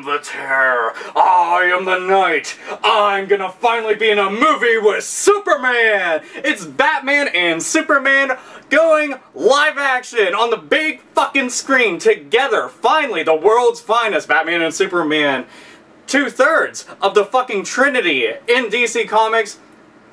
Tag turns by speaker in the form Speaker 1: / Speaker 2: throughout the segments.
Speaker 1: am the terror. I am the night. I'm gonna finally be in a movie with Superman. It's Batman and Superman going live action on the big fucking screen together. Finally, the world's finest Batman and Superman. 2/3 of the fucking Trinity in DC Comics.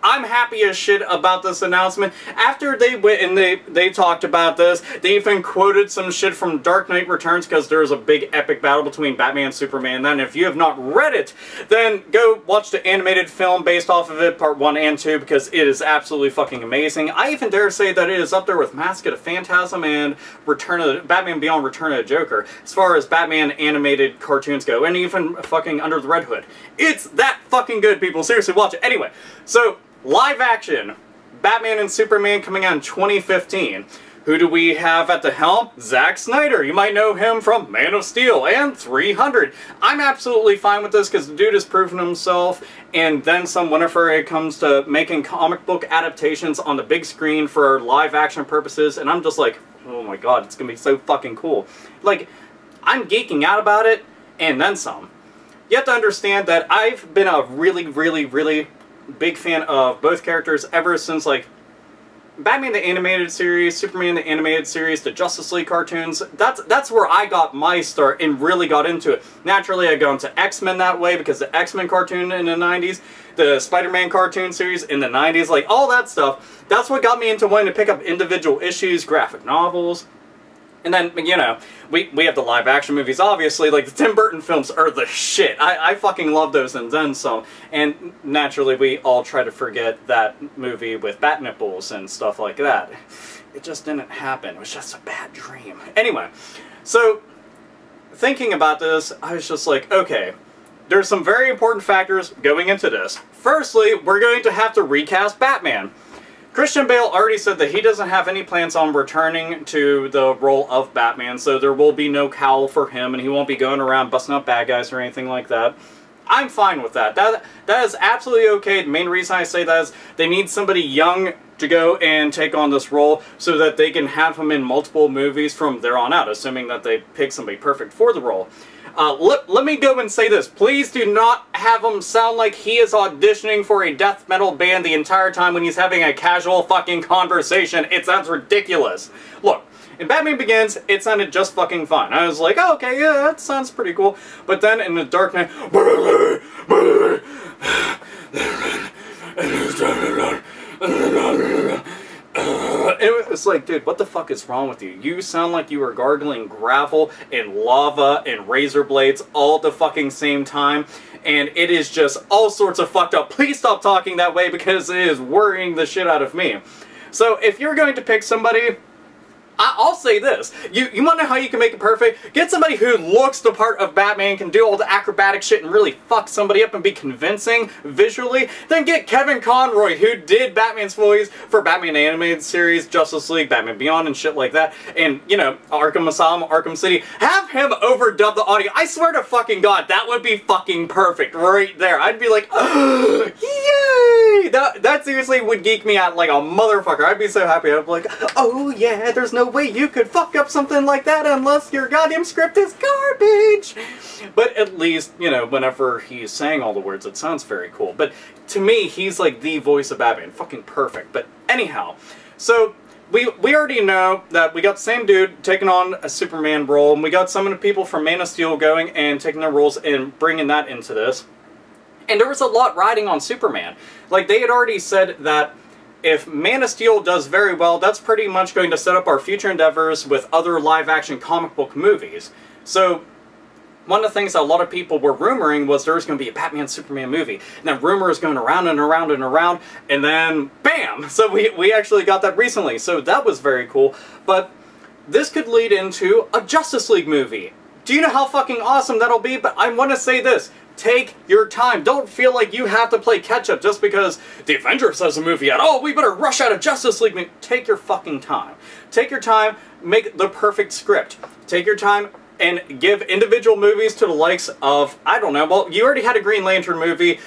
Speaker 1: I'm happy as shit about this announcement. After they went and they talked about this, they even quoted some shit from Dark Knight Returns because there's a big epic battle between Batman and Superman. Then if you have not read it, then go watch the animated film based off of it, part 1 and 2, because it is absolutely fucking amazing. I even dare say that it is up there with Mask of the Phantasm and Batman Beyond Return of the Joker, as far as Batman animated cartoons go, and even fucking Under the Red Hood. It's that fucking good, people. Seriously, watch it. Anyway, so live action, Batman and Superman coming out in 2015. Who do we have at the helm? Zack Snyder. You might know him from Man of Steel and 300. I'm absolutely fine with this because the dude has proven himself and then some whenever it comes to making comic book adaptations on the big screen for live action purposes, and I'm just like, oh my god, it's gonna be so fucking cool. Like, I'm geeking out about it and then some. You have to understand that I've been a really big fan of both characters ever since, like, Batman the Animated Series, Superman the Animated Series, the Justice League cartoons. That's where I got my start and really got into it. Naturally, I got into X-Men that way because the X-Men cartoon in the 90s, the Spider-Man cartoon series in the 90s, like, all that stuff. That's what got me into wanting to pick up individual issues, graphic novels. And then, you know, we have the live-action movies, obviously. Like, the Tim Burton films are the shit. I fucking love those and then some. And naturally, we all try to forget that movie with bat nipples and stuff like that. It just didn't happen. It was just a bad dream. Anyway, so, thinking about this, I was just like, okay, there's some very important factors going into this. Firstly, we're going to have to recast Batman. Christian Bale already said that he doesn't have any plans on returning to the role of Batman, so there will be no cowl for him, and he won't be going around busting up bad guys or anything like that. I'm fine with that. That is absolutely okay. The main reason I say that is they need somebody young to go and take on this role so that they can have him in multiple movies from there on out, assuming that they pick somebody perfect for the role. Let me go and say this. Please do not have him sound like he is auditioning for a death metal band the entire time when he's having a casual fucking conversation. It sounds ridiculous. Look, in Batman Begins, it sounded just fucking fine. I was like, oh, okay, yeah, that sounds pretty cool. But then in The Dark Knight, it's like, dude, what the fuck is wrong with you? You sound like you were gargling gravel and lava and razor blades all at the fucking same time, and it is just all sorts of fucked up. Please stop talking that way because it is worrying the shit out of me. So if you're going to pick somebody, I'll say this. You want to know how you can make it perfect? Get somebody who looks the part of Batman, can do all the acrobatic shit and really fuck somebody up and be convincing visually. Then get Kevin Conroy, who did Batman's voice for Batman Animated Series, Justice League, Batman Beyond, and shit like that. And, you know, Arkham Asylum, Arkham City. Have him overdub the audio. I swear to fucking God, that would be fucking perfect right there. I'd be like, oh, yay! That seriously would geek me out like a motherfucker. I'd be so happy. I'd be like, oh yeah, there's no way you could fuck up something like that unless your goddamn script is garbage. But at least, you know, whenever he's saying all the words, it sounds very cool. But to me, he's like the voice of Batman. Fucking perfect. But anyhow, so we already know that we got the same dude taking on a Superman role, and we got some of the people from Man of Steel going and taking their roles and bringing that into this. And there was a lot riding on Superman. Like, they had already said that if Man of Steel does very well, that's pretty much going to set up our future endeavors with other live-action comic book movies. So, one of the things that a lot of people were rumoring was there was going to be a Batman-Superman movie. And that rumor is going around and around and around, and then, bam! So we actually got that recently, so that was very cool. But this could lead into a Justice League movie. Do you know how fucking awesome that'll be? But I want to say this. Take your time. Don't feel like you have to play catch-up just because the Avengers has a movie out. Oh, we better rush out of Justice League. Take your fucking time. Take your time. Make the perfect script. Take your time and give individual movies to the likes of, I don't know, well, you already had a Green Lantern movie.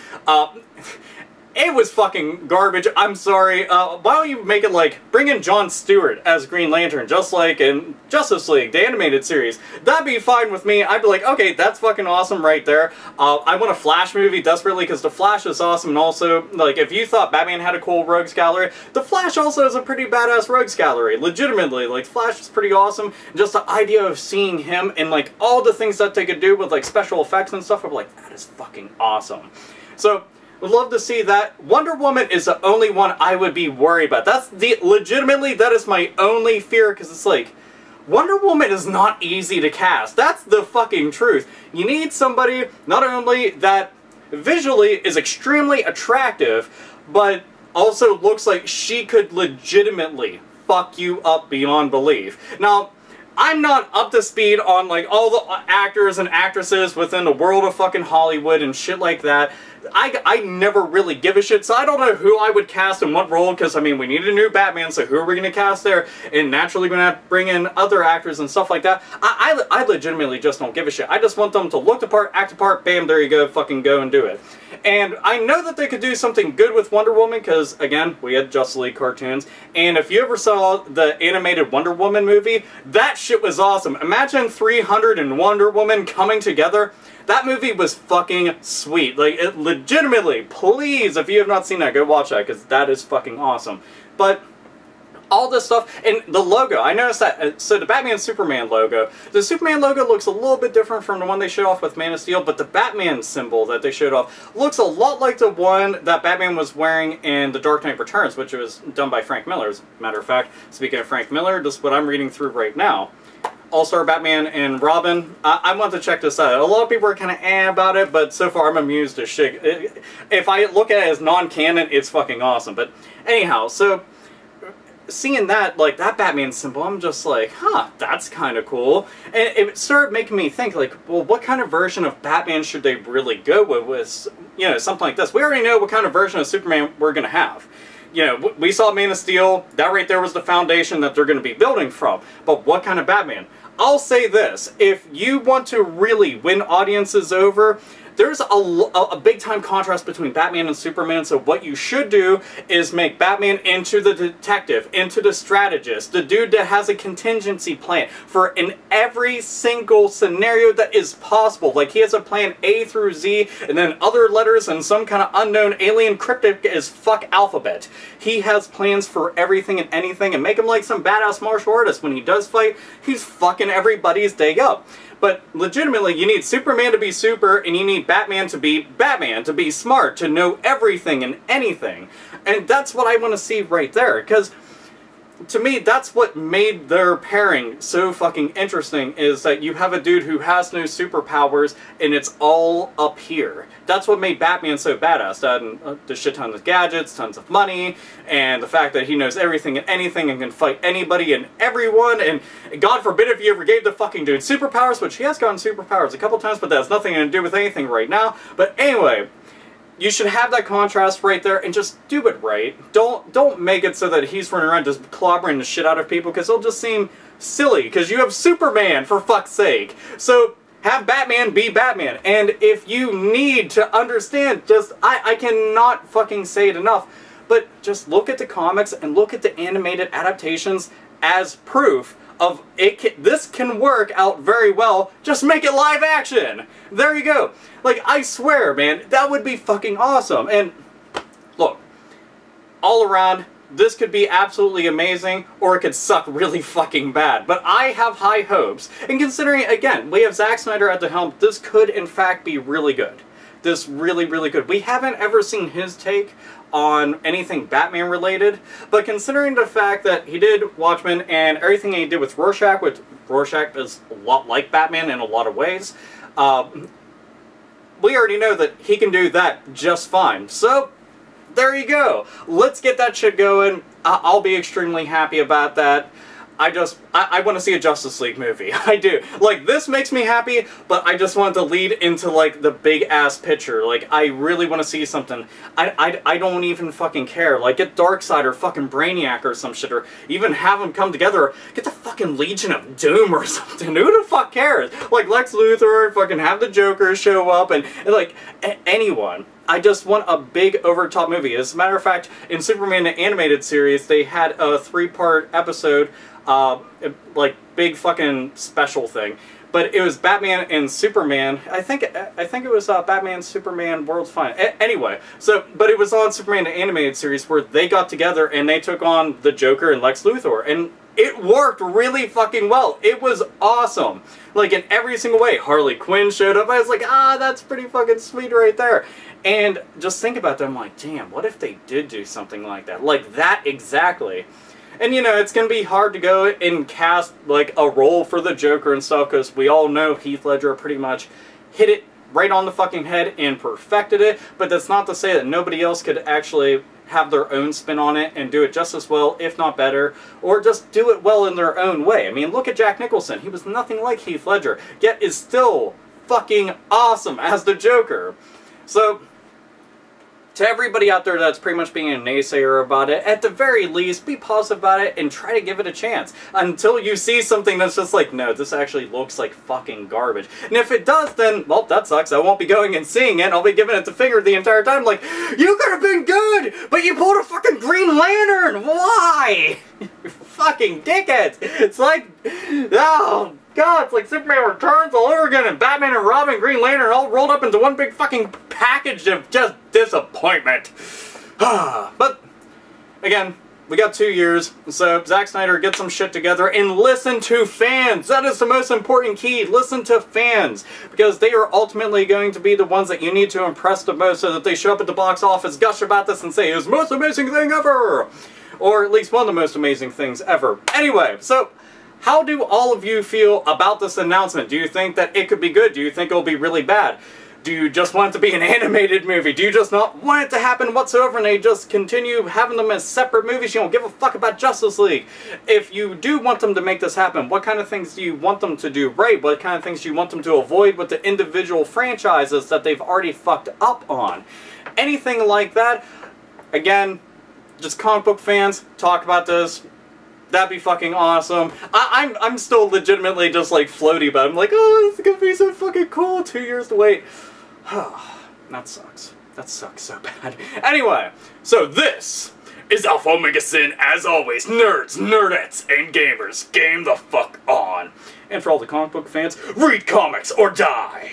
Speaker 1: It was fucking garbage. I'm sorry. Why don't you make it like, bring in Jon Stewart as Green Lantern, just like in Justice League, the animated series. That'd be fine with me. I'd be like, okay, that's fucking awesome right there. I want a Flash movie desperately because the Flash is awesome, and also, like, if you thought Batman had a cool rogues gallery, the Flash also has a pretty badass rogues gallery. Legitimately, like, Flash is pretty awesome. Just the idea of seeing him and, like, all the things that they could do with, like, special effects and stuff, I'm like, that is fucking awesome. So, would love to see that. Wonder Woman is the only one I would be worried about. That's legitimately, that is my only fear, because it's like, Wonder Woman is not easy to cast. That's the fucking truth. You need somebody, not only that visually is extremely attractive, but also looks like she could legitimately fuck you up beyond belief. Now, I'm not up to speed on, like, all the actors and actresses within the world of fucking Hollywood and shit like that. I never really give a shit, so I don't know who I would cast in what role, because, I mean, we need a new Batman, so who are we going to cast there? And naturally we're going to have to bring in other actors and stuff like that. I legitimately just don't give a shit. I just want them to look the part, act the part, bam, there you go, fucking go and do it. And I know that they could do something good with Wonder Woman, because, again, we had Justice League cartoons, and if you ever saw the animated Wonder Woman movie, that shit was awesome. Imagine 300 and Wonder Woman coming together. That movie was fucking sweet. Like, it legitimately, please, if you have not seen that, go watch that, because that is fucking awesome. But all this stuff, and the logo, I noticed that, so the Batman Superman logo, the Superman logo looks a little bit different from the one they showed off with Man of Steel, but the Batman symbol that they showed off looks a lot like the one that Batman was wearing in The Dark Knight Returns, which was done by Frank Miller, as a matter of fact. Speaking of Frank Miller, this is what I'm reading through right now. All-Star Batman and Robin. I want to check this out. A lot of people are kind of about it, but so far I'm amused as shit. If I look at it as non-canon, it's fucking awesome. But anyhow, so seeing that, like, that Batman symbol, I'm just like, huh, that's kind of cool. And it started making me think, like, well, what kind of version of Batman should they really go with, you know, something like this. We already know what kind of version of Superman we're going to have. You know, we saw Man of Steel, that right there was the foundation that they're going to be building from. But what kind of Batman? I'll say this, if you want to really win audiences over, there's a big-time contrast between Batman and Superman, so what you should do is make Batman into the detective, into the strategist, the dude that has a contingency plan for in every single scenario that is possible. Like, he has a plan A through Z, and then other letters and some kind of unknown alien cryptic as fuck alphabet. He has plans for everything and anything, and make him like some badass martial artist. When he does fight, he's fucking everybody's day up. But legitimately, you need Superman to be super, and you need Batman, to be smart, to know everything and anything. And that's what I want to see right there, because to me, that's what made their pairing so fucking interesting, is that you have a dude who has no superpowers, and it's all up here. That's what made Batman so badass. The shit tons of gadgets, tons of money, and the fact that he knows everything and anything and can fight anybody and everyone, and God forbid if you ever gave the fucking dude superpowers, which he has gotten superpowers a couple times, but that has nothing to do with anything right now. But anyway, you should have that contrast right there and just do it right. Don't make it so that he's running around just clobbering the shit out of people, because it'll just seem silly, because you have Superman, for fuck's sake. So have Batman be Batman. And if you need to understand, I cannot fucking say it enough, but just look at the comics and look at the animated adaptations as proof of this can work out very well. Just make it live action. There you go. Like, I swear, man, that would be fucking awesome. And look, all around, this could be absolutely amazing, or it could suck really fucking bad. But I have high hopes. And considering, again, we have Zack Snyder at the helm, this could in fact be really good. This really, really good. We haven't ever seen his take on anything Batman related, but considering the fact that he did Watchmen and everything he did with Rorschach, which Rorschach is a lot like Batman in a lot of ways, we already know that he can do that just fine. So, there you go. Let's get that shit going. I'll be extremely happy about that. I want to see a Justice League movie. I do. Like, this makes me happy, but I just want to lead into, like, the big-ass picture. Like, I really want to see something. I don't even fucking care. Like, get Darkseid or fucking Brainiac or some shit, or even have them come together. Get the fucking Legion of Doom or something. Who the fuck cares? Like, Lex Luthor, fucking have the Joker show up, and like, anyone. I just want a big over-the-top movie. As a matter of fact, in Superman the Animated Series, they had a 3-part episode, like, big fucking special thing. But it was Batman and Superman. I think it was Batman, Superman, World's Finest. Anyway, but it was on Superman the Animated Series where they got together and they took on the Joker and Lex Luthor. And it worked really fucking well. It was awesome. Like, in every single way. Harley Quinn showed up. I was like, that's pretty fucking sweet right there. And just think about that. I'm like, damn, what if they did do something like that? Like that exactly. And, you know, it's going to be hard to go and cast, like, a role for the Joker and stuff, because we all know Heath Ledger pretty much hit it right on the fucking head and perfected it. But that's not to say that nobody else could actually have their own spin on it and do it just as well, if not better, or just do it well in their own way. I mean, look at Jack Nicholson. He was nothing like Heath Ledger, yet is still fucking awesome as the Joker. So, to everybody out there that's pretty much being a naysayer about it, at the very least, be positive about it and try to give it a chance. Until you see something that's just like, no, this actually looks like fucking garbage. And if it does, then, well, that sucks. I won't be going and seeing it. I'll be giving it the finger the entire time, like, you could have been good, but you pulled a fucking Green Lantern! Why? You fucking dickheads! It's like, oh God, it's like Superman Returns all over again, and Batman and Robin, Green Lantern all rolled up into one big fucking package of just disappointment. But, again, we got 2 years, so Zack Snyder, get some shit together and listen to fans. That is the most important key. Listen to fans, because they are ultimately going to be the ones that you need to impress the most, so that they show up at the box office, gush about this, and say, it was the most amazing thing ever! Or at least one of the most amazing things ever. Anyway, so how do all of you feel about this announcement? Do you think that it could be good? Do you think it'll be really bad? Do you just want it to be an animated movie? Do you just not want it to happen whatsoever and they just continue having them as separate movies? You don't give a fuck about Justice League. If you do want them to make this happen, what kind of things do you want them to do right? What kind of things do you want them to avoid with the individual franchises that they've already fucked up on? Anything like that? Again, just comic book fans, talk about this. That'd be fucking awesome. I'm still legitimately just like floaty about it. I'm like, oh, this is gonna be so fucking cool. 2 years to wait. That sucks. That sucks so bad. Anyway, so this is AlphaOmegaSin. As always, nerds, nerdettes, and gamers, game the fuck on. And for all the comic book fans, read comics or die.